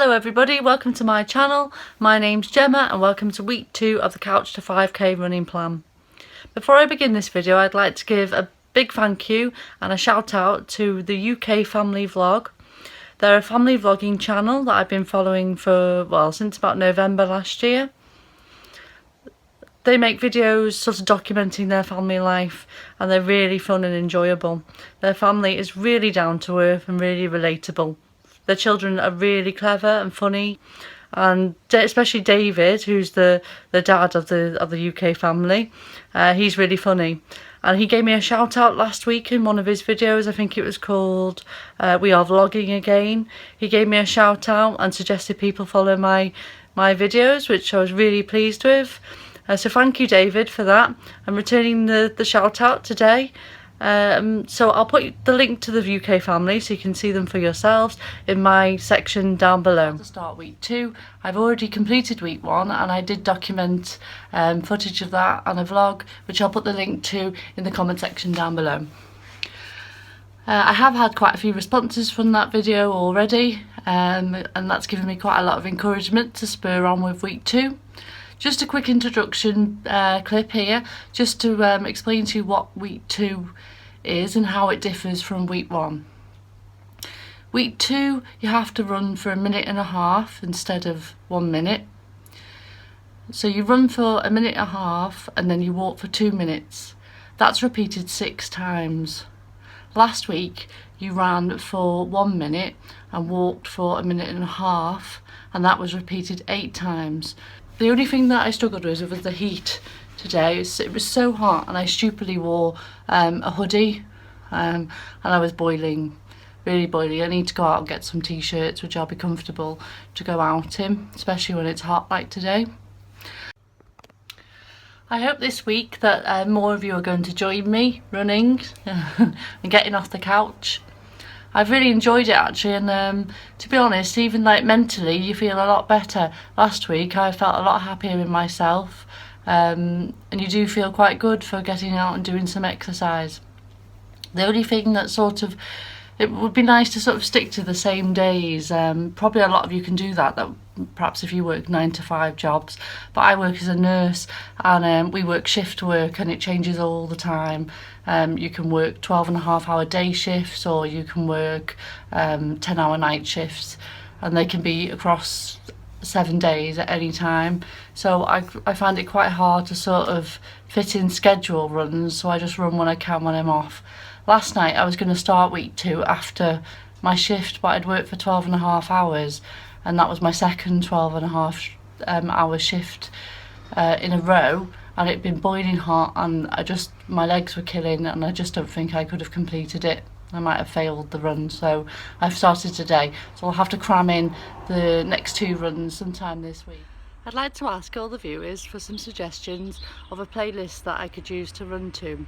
Hello everybody, welcome to my channel. My name's Gemma and welcome to week 2 of the Couch to 5k running plan. Before I begin this video, I'd like to give a big thank you and a shout out to the UK Family Vlog. They're a family vlogging channel that I've been following for, well, since about November last year. They make videos sort of documenting their family life and they're really fun and enjoyable. Their family is really down to earth and really relatable. Their children are really clever and funny, and especially David, who's the dad of the UK family. He's really funny, and he gave me a shout out last week in one of his videos. I think it was called We Are Vlogging Again. He gave me a shout out and suggested people follow my videos, which I was really pleased with. So thank you, David, for that. I'm returning the shout out today. So I'll put the link to the UK family so you can see them for yourselves in my section down below. To start week 2, I've already completed week 1 and I did document footage of that and a vlog, which I'll put the link to in the comment section down below. I have had quite a few responses from that video already, and that's given me quite a lot of encouragement to spur on with week 2. Just a quick introduction clip here, just to explain to you what week 2 is and how it differs from week 1. Week 2, you have to run for 1.5 minutes instead of 1 minute. So you run for 1.5 minutes and then you walk for 2 minutes. That's repeated 6 times. Last week you ran for 1 minute and walked for 1.5 minutes, and that was repeated 8 times. The only thing that I struggled with was the heat today. It was so hot and I stupidly wore a hoodie and I was boiling, really boiling. I need to go out and get some t-shirts which I'll be comfortable to go out in, especially when it's hot like today. I hope this week that more of you are going to join me running and getting off the couch. I've really enjoyed it actually, and to be honest, even like mentally you feel a lot better. Last week I felt a lot happier in myself, and you do feel quite good for getting out and doing some exercise. The only thing that it would be nice to sort of stick to the same days. Probably a lot of you can do that perhaps if you work 9 to 5 jobs, but I work as a nurse and we work shift work and it changes all the time. You can work 12.5-hour day shifts, or you can work 10-hour night shifts, and they can be across 7 days at any time. So I find it quite hard to sort of fit in schedule runs, so I just run when I can when I'm off. Last night I was going to start week 2 after my shift, but I'd worked for 12.5 hours, and that was my second 12.5 hour shift in a row, and it'd been boiling hot and my legs were killing, and I just don't think I could have completed it. I might have failed the run, so I've started today, so I'll have to cram in the next 2 runs sometime this week. I'd like to ask all the viewers for some suggestions of a playlist that I could use to run to.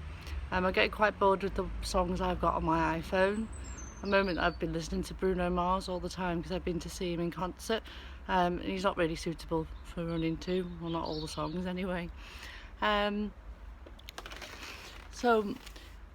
I'm getting quite bored with the songs I've got on my iPhone. At the moment I've been listening to Bruno Mars all the time because I've been to see him in concert, and he's not really suitable for running to, well, not all the songs anyway. So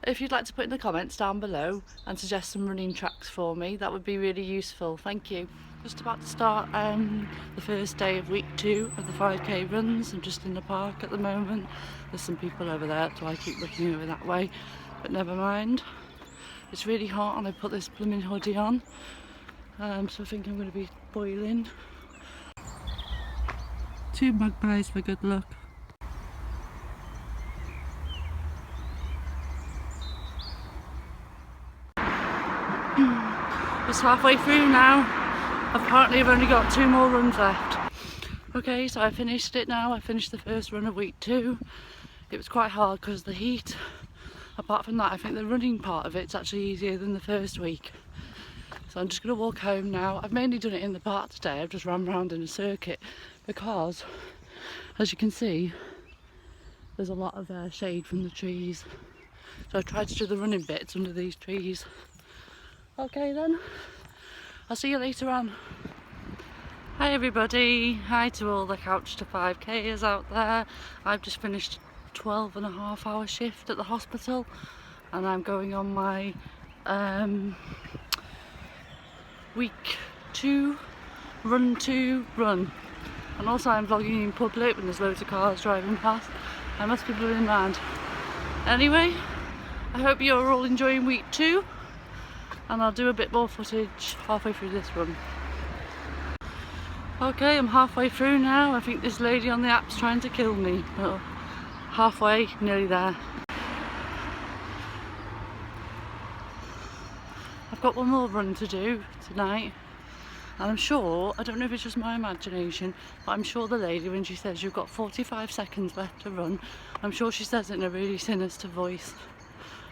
if you'd like to put in the comments down below and suggest some running tracks for me, that would be really useful. Thank you. Just about to start the first day of week 2 of the 5k runs. I'm just in the park at the moment. There's some people over there, so I keep looking over that way, but never mind. It's really hot and I put this blooming hoodie on, so I think I'm going to be boiling. 2 magpies for good luck. It's halfway through now. Apparently I've only got 2 more runs left. Okay, so I finished it now. I finished the first run of week 2. It was quite hard because of the heat. Apart from that, I think the running part of it's actually easier than the first week. So I'm just going to walk home now. I've mainly done it in the park today. I've just run around in a circuit because, as you can see, there's a lot of shade from the trees. So I've tried to do the running bits under these trees. Okay then, I'll see you later on. Hi everybody, hi to all the Couch to 5kers out there. I've just finished a 12.5 hour shift at the hospital and I'm going on my week 2 run to run. And also I'm vlogging in public when there's loads of cars driving past. I must be blooming mad. Anyway, I hope you're all enjoying week 2, and I'll do a bit more footage halfway through this run. Okay, I'm halfway through now. I think this lady on the app's trying to kill me, but halfway, nearly there. I've got one more run to do tonight, and I'm sure, I don't know if it's just my imagination, but I'm sure the lady, when she says you've got 45 seconds left to run, I'm sure she says it in a really sinister voice,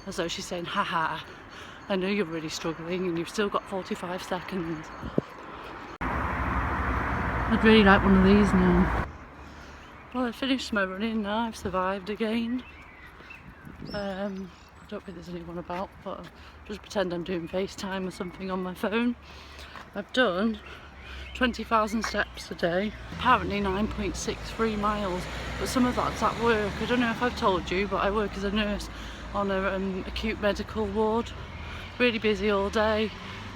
as though she's saying, haha, I know you're really struggling and you've still got 45 seconds. I'd really like one of these now. Well, I finished my running now, I've survived again. I don't think there's anyone about, but I'll just pretend I'm doing FaceTime or something on my phone. I've done 20,000 steps a day, apparently 9.63 miles, but some of that's at work. I don't know if I've told you, but I work as a nurse on an acute medical ward. Really busy all day,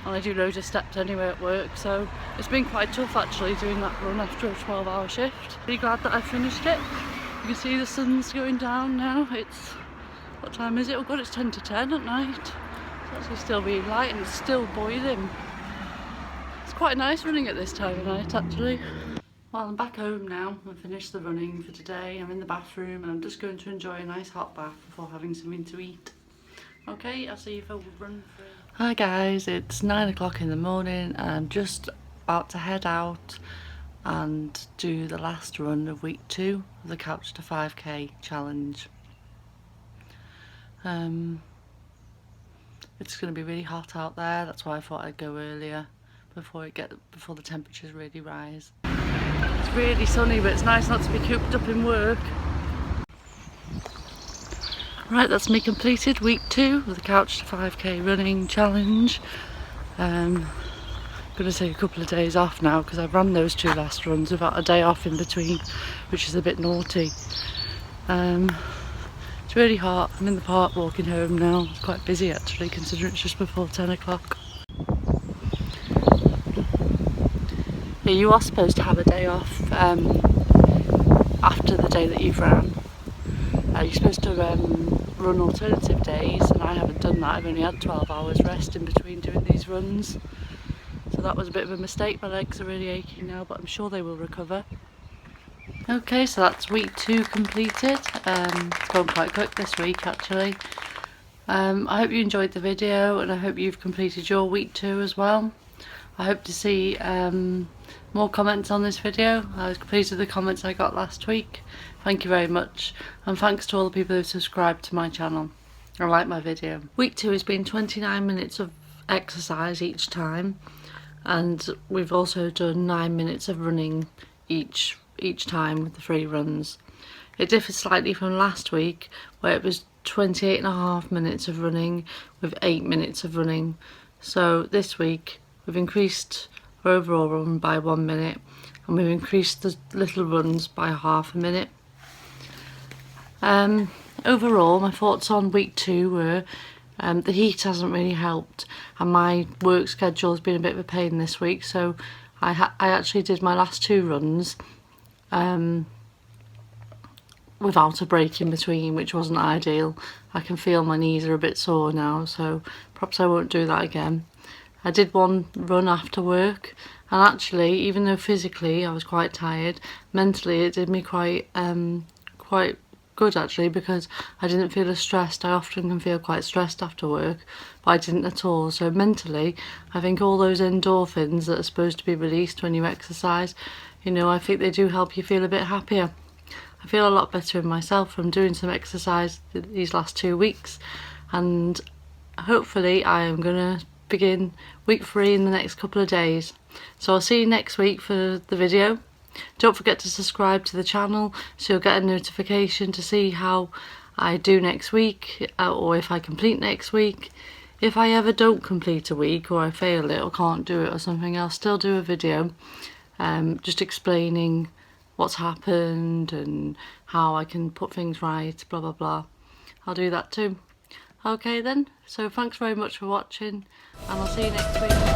and I do loads of steps anyway at work, so it's been quite tough actually doing that run after a 12-hour shift. Really glad that I finished it. You can see the sun's going down now. It's, what time is it? Oh god, it's 10 to 10 at night. It's actually still being light and it's still boiling. It's quite nice running at this time of night actually. Well, I'm back home now. I've finished the running for today. I'm in the bathroom and I'm just going to enjoy a nice hot bath before having something to eat. Okay, I'll see you if I run through. Hi guys, it's 9 o'clock in the morning and I'm just about to head out and do the last run of week 2 of the Couch to 5k challenge. It's going to be really hot out there, that's why I thought I'd go earlier before the temperatures really rise. It's really sunny, but it's nice not to be cooped up in work. Right, that's me completed week 2 of the Couch to 5k running challenge. I'm going to take a couple of days off now because I've run those 2 last runs without a day off in between, which is a bit naughty. It's really hot. I'm in the park walking home now. It's quite busy actually, considering it's just before 10 o'clock. Yeah, you are supposed to have a day off after the day that you've ran. You're supposed to run alternative days, and I haven't done that. I've only had 12 hours rest in between doing these runs. So that was a bit of a mistake. My legs are really aching now, but I'm sure they will recover. Okay, so that's week 2 completed. It's gone quite quick this week actually. I hope you enjoyed the video and I hope you've completed your week 2 as well. I hope to see more comments on this video. I was pleased with the comments I got last week. Thank you very much, and thanks to all the people who subscribed to my channel and liked my video. Week 2 has been 29 minutes of exercise each time, and we've also done 9 minutes of running each time with the 3 runs. It differs slightly from last week where it was 28.5 minutes of running with 8 minutes of running. So this week we've increased our overall run by 1 minute, and we've increased the little runs by half a minute. Overall, my thoughts on week 2 were the heat hasn't really helped, and my work schedule has been a bit of a pain this week, so I actually did my last 2 runs without a break in between, which wasn't ideal. I can feel my knees are a bit sore now, so perhaps I won't do that again. I did one run after work, and actually, even though physically I was quite tired, mentally it did me quite good actually, because I didn't feel as stressed. I often can feel quite stressed after work, but I didn't at all. So mentally, I think all those endorphins that are supposed to be released when you exercise, you know, I think they do help you feel a bit happier. I feel a lot better in myself from doing some exercise these last 2 weeks, and hopefully I am going to begin week 3 in the next couple of days. So I'll see you next week for the video. Don't forget to subscribe to the channel so you'll get a notification to see how I do next week, or if I complete next week. If I ever don't complete a week, or I fail it or can't do it or something, I'll still do a video just explaining what's happened and how I can put things right, blah blah blah. I'll do that too. Okay then, so thanks very much for watching, and I'll see you next week.